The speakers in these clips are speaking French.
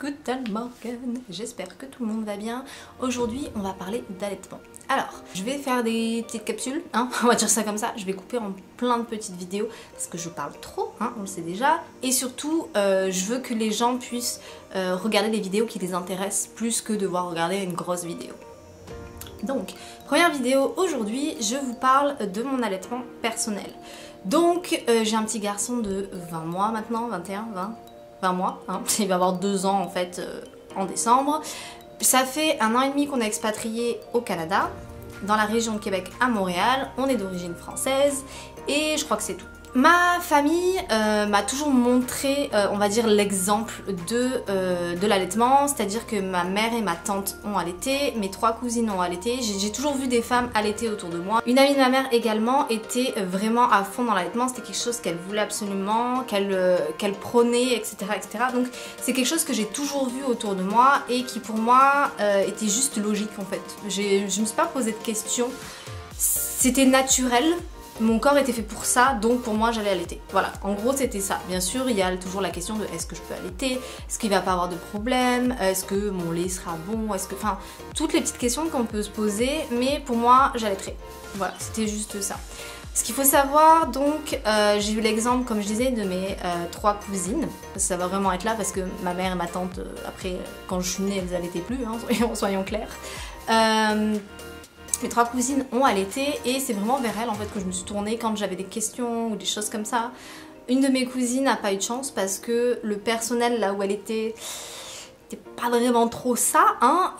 Guten Morgen, j'espère que tout le monde va bien. Aujourd'hui on va parler d'allaitement. Alors, je vais faire des petites capsules, hein, on va dire ça comme ça, je vais couper en plein de petites vidéos parce que je parle trop, hein, on le sait déjà. Et surtout, je veux que les gens puissent regarder des vidéos qui les intéressent plus que devoir regarder une grosse vidéo. Donc, première vidéo aujourd'hui, je vous parle de mon allaitement personnel. Donc, j'ai un petit garçon de 20 mois maintenant, 21, 20 mois, hein. Il va avoir 2 ans en fait en décembre. Ça fait 1 an et demi qu'on est expatrié au Canada, dans la région de Québec à Montréal. On est d'origine française et je crois que c'est tout. Ma famille m'a toujours montré, on va dire, l'exemple de l'allaitement, c'est-à-dire que ma mère et ma tante ont allaité, mes 3 cousines ont allaité, j'ai toujours vu des femmes allaiter autour de moi. Une amie de ma mère également était vraiment à fond dans l'allaitement, c'était quelque chose qu'elle voulait absolument, qu'elle prônait, etc., etc. Donc c'est quelque chose que j'ai toujours vu autour de moi et qui pour moi était juste logique en fait. Je me suis pas posé de questions, c'était naturel. Mon corps était fait pour ça, donc pour moi j'allais allaiter. Voilà, en gros c'était ça. Bien sûr, il y a toujours la question de est-ce que je peux allaiter, est-ce qu'il va pas avoir de problème, est-ce que mon lait sera bon, est-ce que... Enfin, toutes les petites questions qu'on peut se poser, mais pour moi j'allaiterai. Voilà, c'était juste ça. Ce qu'il faut savoir, donc, j'ai eu l'exemple, comme je disais, de mes 3 cousines. Ça va vraiment être là parce que ma mère et ma tante, après, quand je suis née, elles allaitaient plus, hein, soyons clairs. Mes 3 cousines ont allaité et c'est vraiment vers elles en fait que je me suis tournée quand j'avais des questions ou des choses comme ça. Une de mes cousines n'a pas eu de chance parce que le personnel là où elle était pas vraiment trop ça, hein,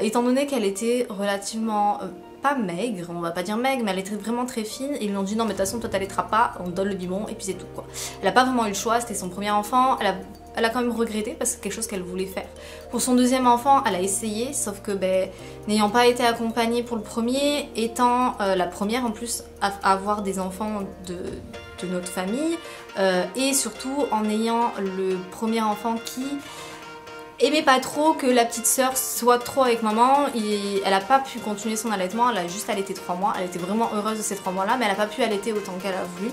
étant donné qu'elle était relativement pas maigre, on va pas dire maigre, mais elle était vraiment très fine et ils lui ont dit non mais de toute façon toi t'allaiteras pas, on te donne le biberon et puis c'est tout quoi. Elle a pas vraiment eu le choix, c'était son premier enfant, elle a quand même regretté parce que c'est quelque chose qu'elle voulait faire. Pour son deuxième enfant, elle a essayé, sauf que n'ayant pas été accompagnée pour le premier, étant la première en plus à avoir des enfants de notre famille, et surtout en ayant le premier enfant qui aimait pas trop que la petite sœur soit trop avec maman, elle a pas pu continuer son allaitement, elle a juste allaité 3 mois, elle était vraiment heureuse de ces 3 mois là, mais elle a pas pu allaiter autant qu'elle a voulu.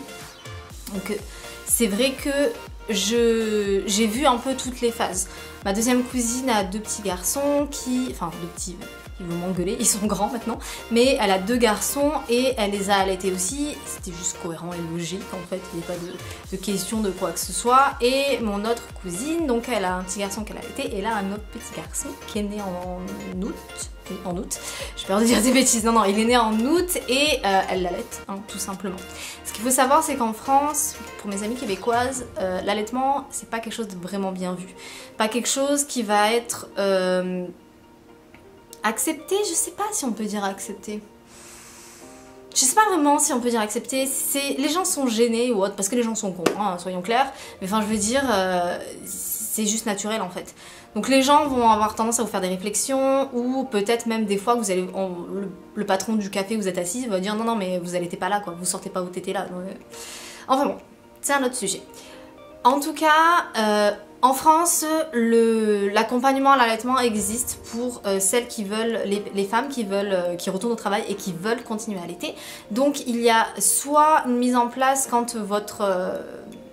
Donc c'est vrai que j'ai vu un peu toutes les phases. Ma deuxième cousine a 2 petits garçons enfin 2 petits, ils vont m'engueuler, ils sont grands maintenant, mais elle a 2 garçons et elle les a allaités aussi, c'était juste cohérent et logique en fait, il n'y a pas de question de quoi que ce soit. Et mon autre cousine, donc elle a un petit garçon qu'elle a allaité et elle a un autre petit garçon qui est né en août, j'ai peur de dire des bêtises, non, il est né en août et elle l'allaite, hein, tout simplement. Ce qu'il faut savoir c'est qu'en France, pour mes amies québécoises, l'allaitement c'est pas quelque chose de vraiment bien vu, pas quelque chose qui va être accepté, je sais pas si on peut dire accepté. Je sais pas vraiment si on peut dire accepté, les gens sont gênés ou autre, parce que les gens sont cons, hein, soyons clairs, mais enfin je veux dire, c'est juste naturel en fait. Donc les gens vont avoir tendance à vous faire des réflexions, ou peut-être même des fois vous allez, le patron du café où vous êtes assis va dire non mais vous n'étiez pas là quoi, vous sortez pas où t'étais là. Donc, enfin bon, c'est un autre sujet. En tout cas, en France, l'accompagnement à l'allaitement existe pour celles qui veulent, les femmes qui retournent au travail et qui veulent continuer à allaiter. Donc il y a soit une mise en place quand votre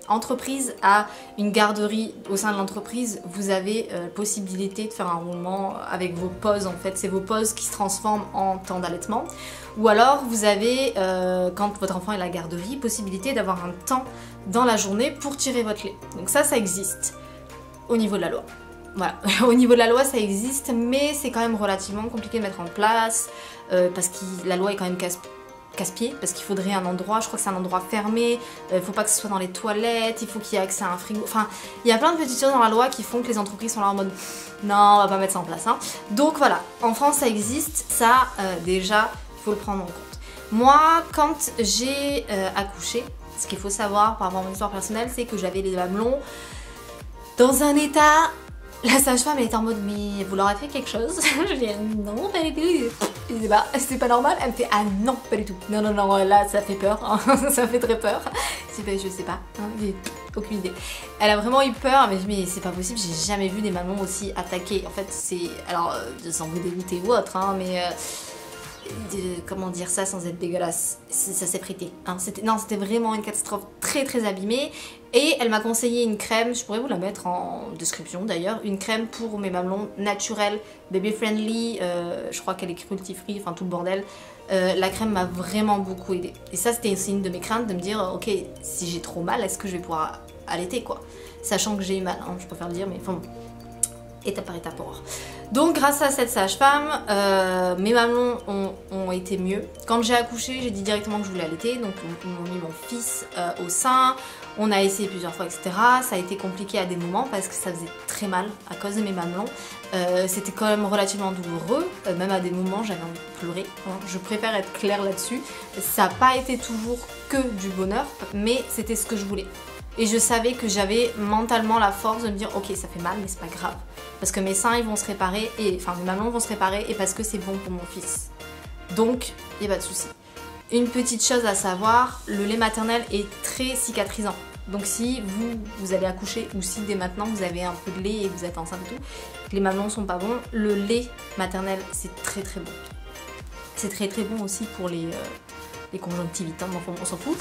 entreprise a une garderie au sein de l'entreprise, vous avez possibilité de faire un roulement avec vos pauses en fait, c'est vos pauses qui se transforment en temps d'allaitement. Ou alors vous avez, quand votre enfant est à la garderie, possibilité d'avoir un temps dans la journée pour tirer votre lait. Donc ça existe au niveau de la loi. Voilà, au niveau de la loi ça existe, mais c'est quand même relativement compliqué de mettre en place, parce que la loi est quand même casse-pied, parce qu'il faudrait un endroit, je crois que c'est un endroit fermé, il faut pas que ce soit dans les toilettes, il faut qu'il y ait accès à un frigo, enfin il y a plein de petites choses dans la loi qui font que les entreprises sont là en mode non on va pas mettre ça en place, hein. Donc voilà, en France ça existe, ça déjà il faut le prendre en compte. Moi quand j'ai accouché, ce qu'il faut savoir par rapport à mon histoire personnelle, c'est que j'avais les mamelons dans un état... La sage-femme elle était en mode mais vous leur avez fait quelque chose? Je dis non pas du tout. Je dis bah c'est pas normal. Elle me fait ah non pas du tout. Non non non là ça fait peur, hein. Ça fait très peur. Je dis bah je sais pas, hein. J'ai aucune idée. Elle a vraiment eu peur, elle m'a dit mais c'est pas possible, j'ai jamais vu des mamans aussi attaquées. En fait c'est, alors sans vous dégoûter ou autre, hein, mais comment dire ça sans être dégueulasse, ça s'est prêté, hein. C'était vraiment une catastrophe très très abîmée. Et elle m'a conseillé une crème, je pourrais vous la mettre en description d'ailleurs, une crème pour mes mamelons naturels, baby friendly, je crois qu'elle est cruelty free, enfin tout le bordel. La crème m'a vraiment beaucoup aidée. Et ça c'était aussi une de mes craintes de me dire ok, si j'ai trop mal, est-ce que je vais pouvoir allaiter quoi? Sachant que j'ai eu mal, hein, je préfère le dire, mais enfin bon, étape par étape pour voir. Donc grâce à cette sage-femme, mes mamelons ont été mieux. Quand j'ai accouché, j'ai dit directement que je voulais allaiter, donc ils m'ont mis mon fils au sein, on a essayé plusieurs fois, etc. Ça a été compliqué à des moments parce que ça faisait très mal à cause de mes mamelons. C'était quand même relativement douloureux, même à des moments j'avais envie de pleurer, hein. Je préfère être claire là-dessus. Ça n'a pas été toujours que du bonheur, mais c'était ce que je voulais. Et je savais que j'avais mentalement la force de me dire ok, ça fait mal mais c'est pas grave. Parce que mes seins ils vont se réparer, enfin mes mamelons vont se réparer et parce que c'est bon pour mon fils. Donc il n'y a pas de souci. Une petite chose à savoir, le lait maternel est très cicatrisant. Donc si vous allez accoucher ou si dès maintenant vous avez un peu de lait et que vous êtes enceinte et tout, que les mamelons sont pas bons, le lait maternel c'est très très bon. C'est très très bon aussi pour les conjonctivites, hein, enfin, on s'en fout.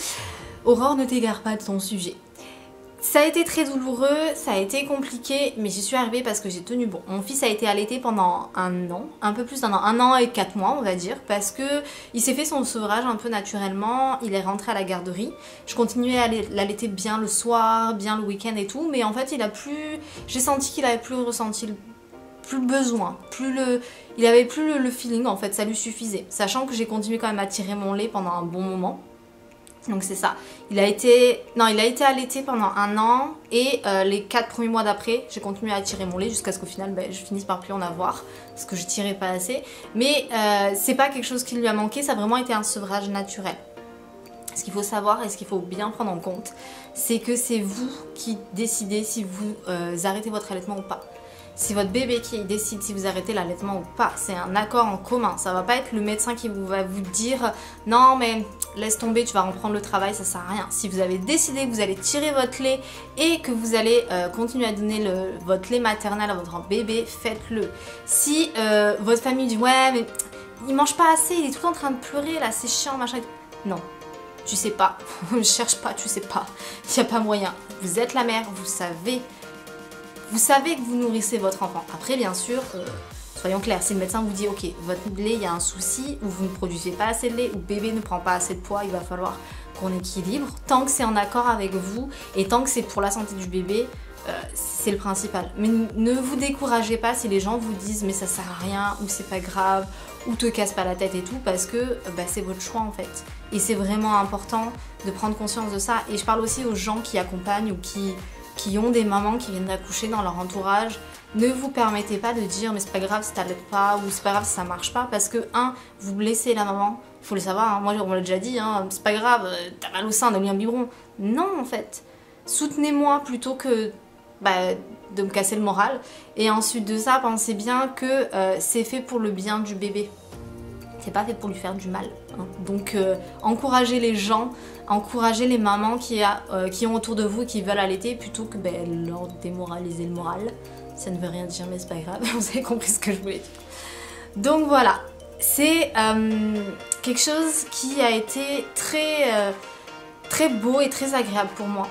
Aurore, ne t'égare pas de ton sujet. Ça a été très douloureux, ça a été compliqué, mais j'y suis arrivée parce que j'ai tenu bon. Mon fils a été allaité pendant un an, un peu plus d'un an, 1 an et 4 mois on va dire, parce que il s'est fait son sevrage un peu naturellement, il est rentré à la garderie. Je continuais à l'allaiter bien le soir, bien le week-end et tout, mais en fait j'ai senti qu'il avait plus ressenti le besoin, il avait plus le feeling en fait, ça lui suffisait. Sachant que j'ai continué quand même à tirer mon lait pendant un bon moment. Donc c'est ça, il a été allaité pendant 1 an et les 4 premiers mois d'après j'ai continué à tirer mon lait jusqu'à ce qu'au final je finisse par plus en avoir parce que je tirais pas assez. Mais c'est pas quelque chose qui lui a manqué, ça a vraiment été un sevrage naturel. Ce qu'il faut savoir et ce qu'il faut bien prendre en compte, c'est que c'est vous qui décidez si vous arrêtez votre allaitement ou pas. C'est votre bébé qui décide si vous arrêtez l'allaitement ou pas. C'est un accord en commun. Ça va pas être le médecin qui va vous dire non mais laisse tomber, tu vas reprendre le travail, ça sert à rien. Si vous avez décidé que vous allez tirer votre lait et que vous allez continuer à donner votre lait maternel à votre bébé, faites-le. Si votre famille dit ouais mais il mange pas assez, il est tout le temps en train de pleurer là, c'est chiant machin. Non, tu sais pas, cherche pas, tu sais pas, il n'y a pas moyen. Vous êtes la mère, vous savez que vous nourrissez votre enfant. Après, bien sûr, soyons clairs, si le médecin vous dit ok, votre lait, il y a un souci, ou vous ne produisez pas assez de lait, ou bébé ne prend pas assez de poids, il va falloir qu'on équilibre. Tant que c'est en accord avec vous, et tant que c'est pour la santé du bébé, c'est le principal. Mais ne vous découragez pas si les gens vous disent mais ça sert à rien, ou c'est pas grave, ou te casse pas la tête et tout, parce que c'est votre choix en fait. Et c'est vraiment important de prendre conscience de ça. Et je parle aussi aux gens qui accompagnent ou qui ont des mamans qui viennent d'accoucher dans leur entourage. Ne vous permettez pas de dire mais c'est pas grave si t'allaites pas ou c'est pas grave si ça marche pas, parce que vous blessez la maman, faut le savoir, hein. Moi on me l'a déjà dit, hein, c'est pas grave, t'as mal au sein, donne-lui un biberon. Non en fait, soutenez-moi plutôt que de me casser le moral. Et ensuite de ça, pensez bien que c'est fait pour le bien du bébé. C'est pas fait pour lui faire du mal, hein. Donc encouragez les gens, encouragez les mamans qui ont autour de vous et qui veulent allaiter plutôt que leur démoraliser le moral. Ça ne veut rien dire mais c'est pas grave, vous avez compris ce que je voulais dire. Donc voilà, c'est quelque chose qui a été très beau et très agréable pour moi.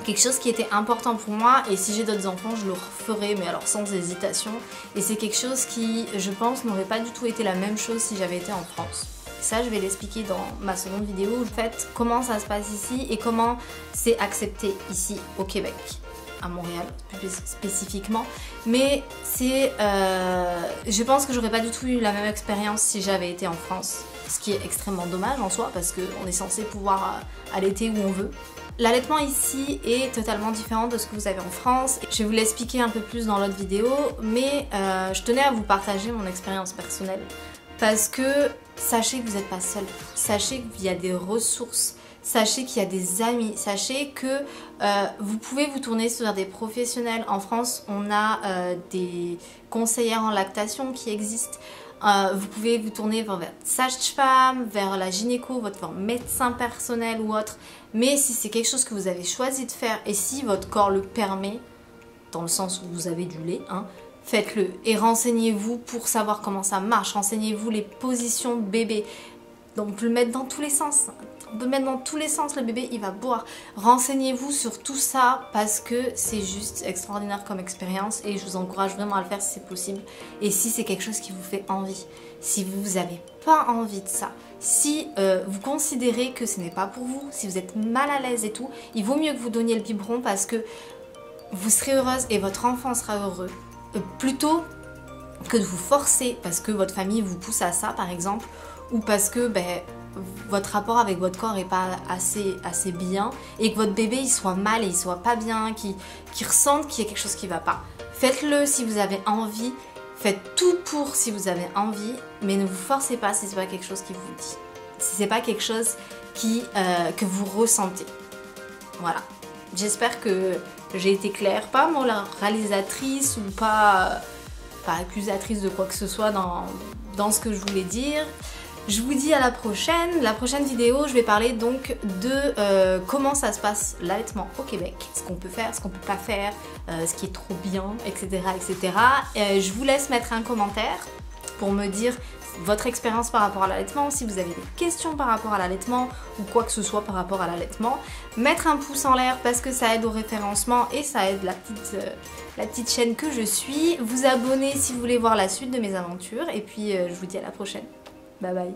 Quelque chose qui était important pour moi, et si j'ai d'autres enfants je le referai, mais alors sans hésitation. Et c'est quelque chose qui, je pense, n'aurait pas du tout été la même chose si j'avais été en France. Ça je vais l'expliquer dans ma seconde vidéo, en fait, comment ça se passe ici et comment c'est accepté ici au Québec, à Montréal plus spécifiquement. Mais c'est, je pense que j'aurais pas du tout eu la même expérience si j'avais été en France, ce qui est extrêmement dommage en soi parce qu'on est censé pouvoir allaiter où on veut. L'allaitement ici est totalement différent de ce que vous avez en France. Je vais vous l'expliquer un peu plus dans l'autre vidéo, mais je tenais à vous partager mon expérience personnelle parce que sachez que vous n'êtes pas seul, sachez qu'il y a des ressources, sachez qu'il y a des amis, sachez que vous pouvez vous tourner vers des professionnels. En France, on a des conseillères en lactation qui existent. Vous pouvez vous tourner vers sage-femme, vers la gynéco, votre médecin personnel ou autre. Mais si c'est quelque chose que vous avez choisi de faire et si votre corps le permet, dans le sens où vous avez du lait, hein, faites-le. Et renseignez-vous pour savoir comment ça marche. Renseignez-vous les positions de bébé. on peut le mettre dans tous les sens. On peut mettre dans tous les sens, le bébé il va boire. Renseignez-vous sur tout ça parce que c'est juste extraordinaire comme expérience et je vous encourage vraiment à le faire si c'est possible. Et si c'est quelque chose qui vous fait envie, si vous n'avez pas envie de ça, si vous considérez que ce n'est pas pour vous, si vous êtes mal à l'aise et tout, il vaut mieux que vous donniez le biberon parce que vous serez heureuse et votre enfant sera heureux. Plutôt que de vous forcer parce que votre famille vous pousse à ça par exemple, ou parce que votre rapport avec votre corps n'est pas assez bien et que votre bébé il soit mal et il soit pas bien, qu'il ressente qu'il y a quelque chose qui va pas. Faites-le si vous avez envie, faites tout pour si vous avez envie, mais ne vous forcez pas si c'est pas quelque chose qui vous dit, si c'est pas quelque chose que vous ressentez. Voilà, j'espère que j'ai été claire, pas moralisatrice ou pas accusatrice de quoi que ce soit dans ce que je voulais dire. Je vous dis à la prochaine. La prochaine vidéo, je vais parler donc de comment ça se passe l'allaitement au Québec, ce qu'on peut faire, ce qu'on peut pas faire, ce qui est trop bien, etc. etc. Je vous laisse mettre un commentaire pour me dire votre expérience par rapport à l'allaitement, si vous avez des questions par rapport à l'allaitement ou quoi que ce soit par rapport à l'allaitement. Mettre un pouce en l'air parce que ça aide au référencement et ça aide la petite chaîne que je suis. Vous abonner si vous voulez voir la suite de mes aventures et puis je vous dis à la prochaine. Bye bye.